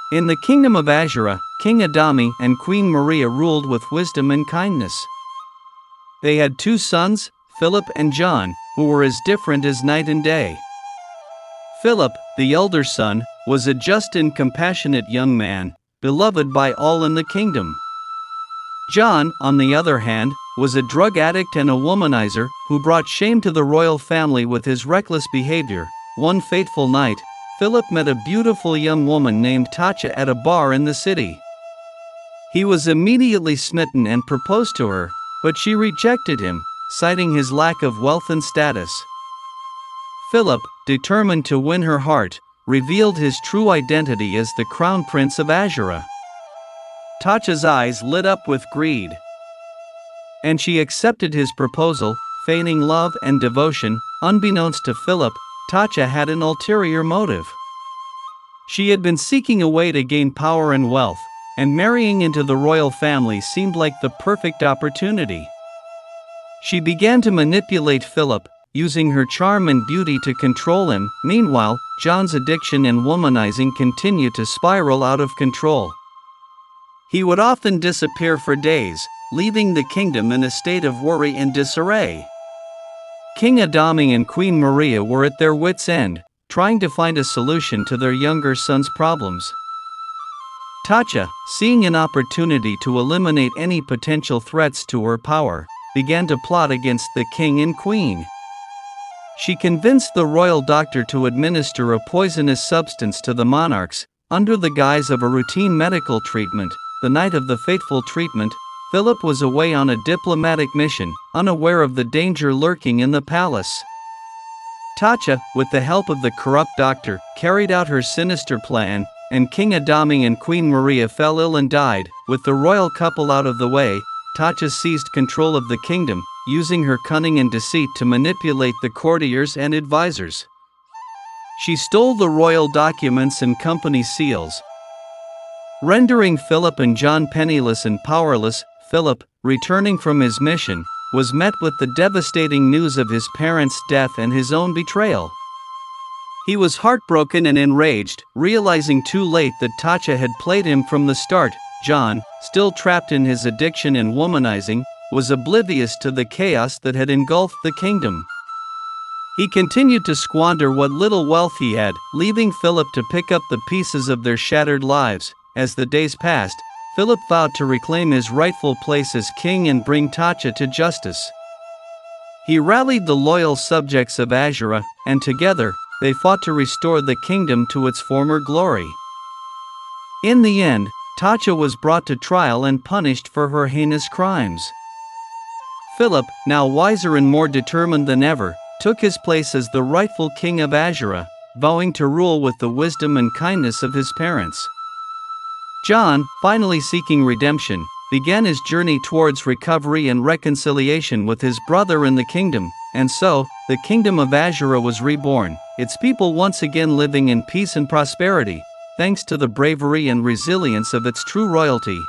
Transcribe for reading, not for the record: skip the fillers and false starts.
In the kingdom of Azura, King Adami and Queen Maria ruled with wisdom and kindness. They had 2 sons, Philip and John, who were as different as night and day. Philip, the elder son, was a just and compassionate young man, beloved by all in the kingdom. John, on the other hand, was a drug addict and a womanizer who brought shame to the royal family with his reckless behavior. One fateful night, Philip met a beautiful young woman named Tatcha at a bar in the city. He was immediately smitten and proposed to her, but she rejected him, citing his lack of wealth and status. Philip, determined to win her heart, revealed his true identity as the crown prince of Azura. Tatcha's eyes lit up with greed, and she accepted his proposal, feigning love and devotion. Unbeknownst to Philip, Tatcha had an ulterior motive. She had been seeking a way to gain power and wealth, and marrying into the royal family seemed like the perfect opportunity. She began to manipulate Philip, using her charm and beauty to control him. Meanwhile, John's addiction and womanizing continued to spiral out of control. He would often disappear for days, leaving the kingdom in a state of worry and disarray. King Adami and Queen Maria were at their wits' end, trying to find a solution to their younger son's problems. Tatcha, seeing an opportunity to eliminate any potential threats to her power, began to plot against the king and queen. She convinced the royal doctor to administer a poisonous substance to the monarchs, under the guise of a routine medical treatment. The night of the fateful treatment, Philip was away on a diplomatic mission, unaware of the danger lurking in the palace. Tatcha, with the help of the corrupt doctor, carried out her sinister plan, and King Adami and Queen Maria fell ill and died. With the royal couple out of the way, Tatcha seized control of the kingdom, using her cunning and deceit to manipulate the courtiers and advisors. She stole the royal documents and company seals, rendering Philip and John penniless and powerless. Philip, returning from his mission, was met with the devastating news of his parents' death and his own betrayal. He was heartbroken and enraged, realizing too late that Tatcha had played him from the start. John, still trapped in his addiction and womanizing, was oblivious to the chaos that had engulfed the kingdom. He continued to squander what little wealth he had, leaving Philip to pick up the pieces of their shattered lives. As the days passed, Philip vowed to reclaim his rightful place as king and bring Tatcha to justice. He rallied the loyal subjects of Azura, and together, they fought to restore the kingdom to its former glory. In the end, Tatcha was brought to trial and punished for her heinous crimes. Philip, now wiser and more determined than ever, took his place as the rightful king of Azura, vowing to rule with the wisdom and kindness of his parents. John, finally seeking redemption, began his journey towards recovery and reconciliation with his brother in the kingdom, and so, the kingdom of Azura was reborn, its people once again living in peace and prosperity, thanks to the bravery and resilience of its true royalty.